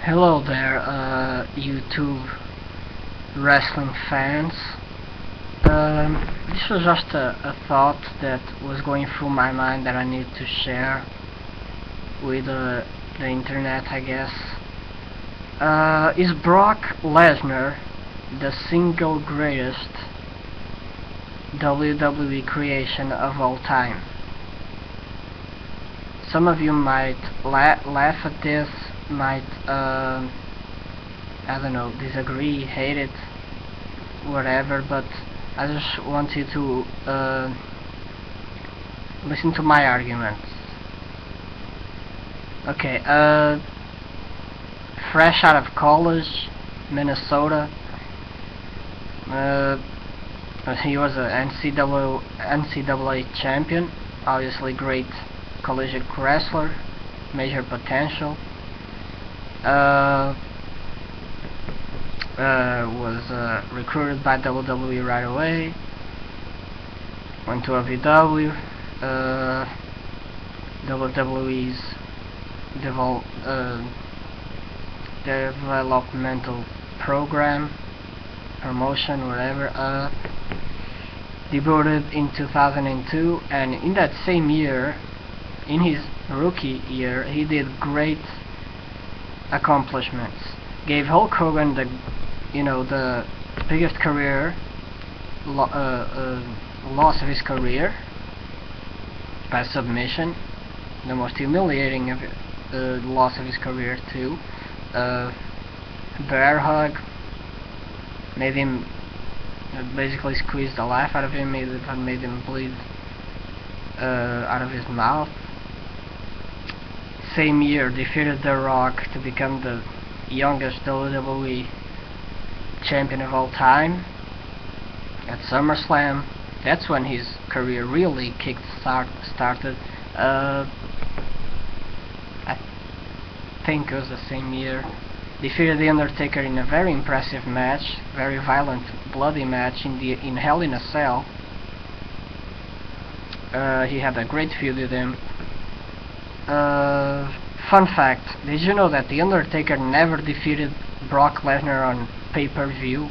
Hello there, YouTube wrestling fans. This was just a thought that was going through my mind that I need to share with the internet, I guess. Is Brock Lesnar the single greatest WWE creation of all time? Some of you might laugh at this, might I don't know, disagree, hate it, whatever, but I just want you to listen to my arguments. Okay, fresh out of college, Minnesota, he was a NCAA champion, obviously great collegiate wrestler, major potential. Was recruited by WWE right away. Went to a VW. WWE's developmental program, promotion, whatever. Debuted in 2002, and in that same year, in his rookie year, he did great accomplishments. Gave Hulk Hogan the biggest career loss of his career by submission, the most humiliating of loss of his career too. Bear hug, made him basically squeezed the life out of him, made him bleed out of his mouth. Same year, defeated The Rock to become the youngest WWE champion of all time at SummerSlam. That's when his career really started. I think it was the same year. Defeated The Undertaker in a very impressive match, very violent, bloody match in Hell in a Cell. He had a great feud with him. Fun fact, did you know that The Undertaker never defeated Brock Lesnar on pay-per-view?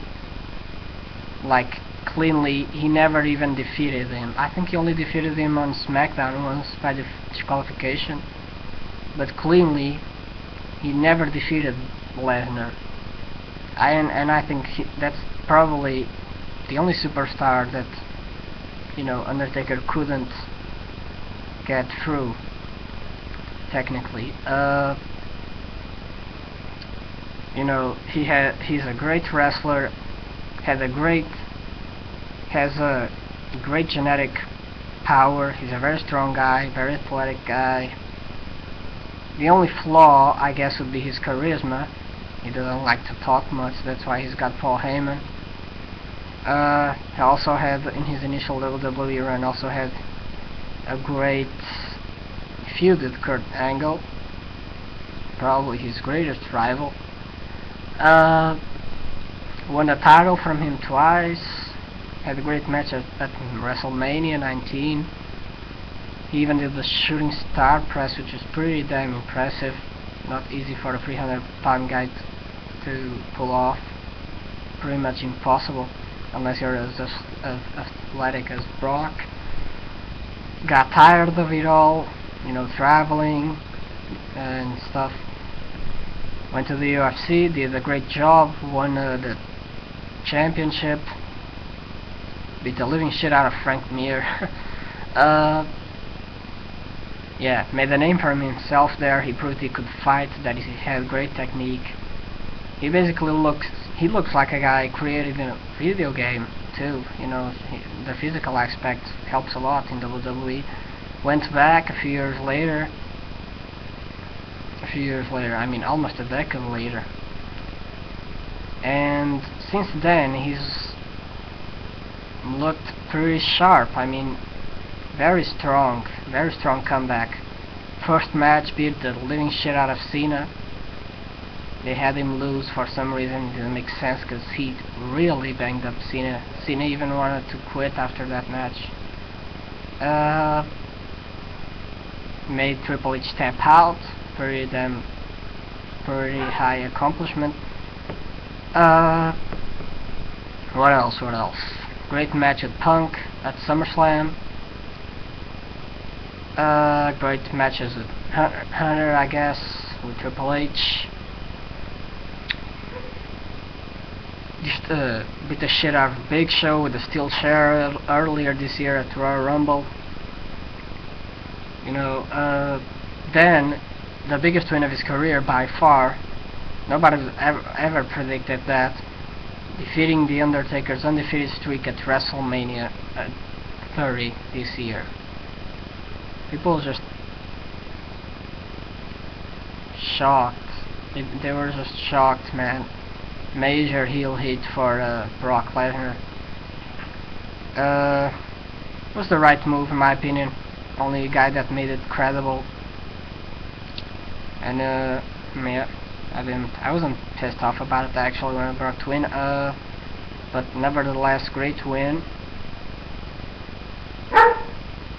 Like, cleanly, he never even defeated him. I think he only defeated him on SmackDown once by disqualification. But cleanly, he never defeated Lesnar. And I think that's probably the only superstar that, Undertaker couldn't get through. Technically, he's a great wrestler, has a great genetic power. He's a very strong guy, very athletic guy. The only flaw, I guess, would be his charisma. He doesn't like to talk much. That's why he's got Paul Heyman. He also had, in his initial WWE run, also had a great feud with Kurt Angle, probably his greatest rival. Won a title from him twice. Had a great match at WrestleMania 19. He even did the shooting star press, which is pretty damn impressive. Not easy for a 300-pound guy to pull off. Pretty much impossible, unless you're as athletic as Brock. Got tired of it all, traveling and stuff. Went to the UFC, did a great job, won the championship, beat the living shit out of Frank Mir. Yeah, made a name for himself there. He proved he could fight, that he had great technique. He basically looks like a guy created in a video game too. The physical aspect helps a lot in WWE. Went back a few years later, I mean almost a decade later, and since then he's looked pretty sharp. I mean, very strong comeback. First match, beat the living shit out of Cena. They had him lose for some reason. It didn't make sense because he really banged up Cena. Cena even wanted to quit after that match. Made Triple H tap out. Pretty damn pretty high accomplishment. What else? What else? Great match with Punk at SummerSlam. Great matches with Hunter, I guess, with Triple H. Just beat the shit out of Big Show with a steel chair earlier this year at Royal Rumble. You know, then the biggest win of his career by far. Nobody's ever predicted that. Defeating The Undertaker's undefeated streak at WrestleMania 30 this year. People just shocked. They were just shocked, man. Major heel hit for Brock Lesnar. Was the right move in my opinion. Only a guy that made it credible. And yeah, I wasn't pissed off about it actually when Brock to win. But nevertheless, great win.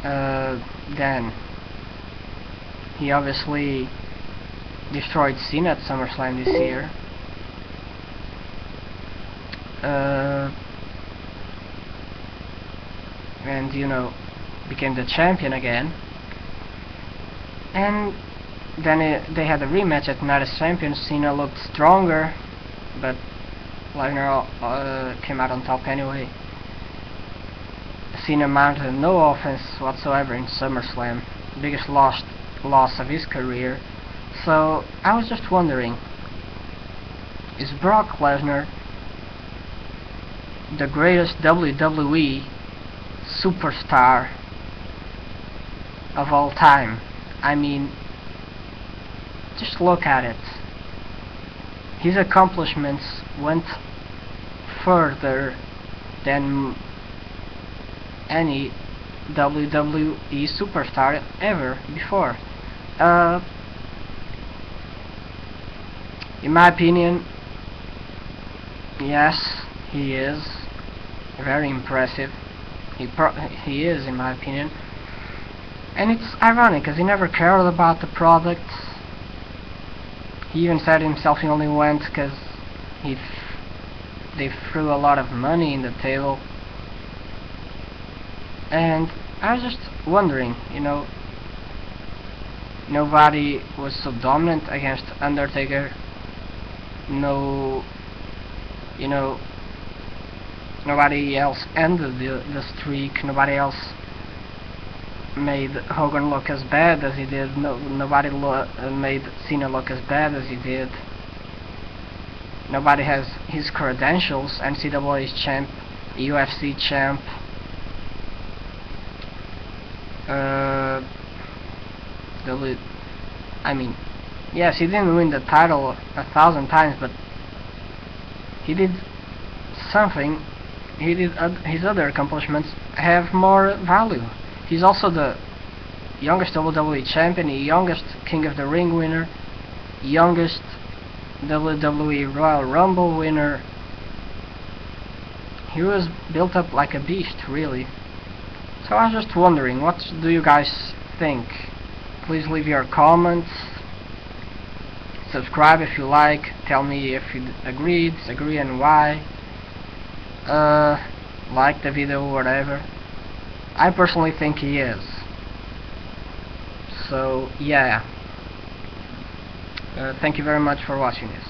Then he obviously destroyed Cena at SummerSlam this year. And you know, became the champion again. And then they had a rematch at Night of Champions. Cena looked stronger, but Lesnar came out on top anyway. Cena mounted no offense whatsoever in SummerSlam, biggest loss of his career. So I was just wondering, is Brock Lesnar the greatest WWE superstar of all time? I mean, just look at it. His accomplishments went further than any WWE superstar ever before. In my opinion, yes, he is very impressive. He is, in my opinion. And it's ironic, because he never cared about the product. He even said himself he only went because they threw a lot of money in the table. And I was just wondering, you know, nobody was so dominant against Undertaker. No, you know, nobody else ended the streak. Nobody else made Hogan look as bad as he did. Nobody made Cena look as bad as he did. Nobody has his credentials: NCAA champ, UFC champ. I mean, yes, he didn't win the title 1,000 times, but he did something. He did his other accomplishments have more value. He's also the youngest WWE champion, the youngest King of the Ring winner, youngest WWE Royal Rumble winner. He was built up like a beast, really. So I was just wondering, what do you guys think? Please leave your comments. Subscribe if you like. Tell me if you agree, disagree, and why. Like the video or whatever. I personally think he is. So yeah. Thank you very much for watching this.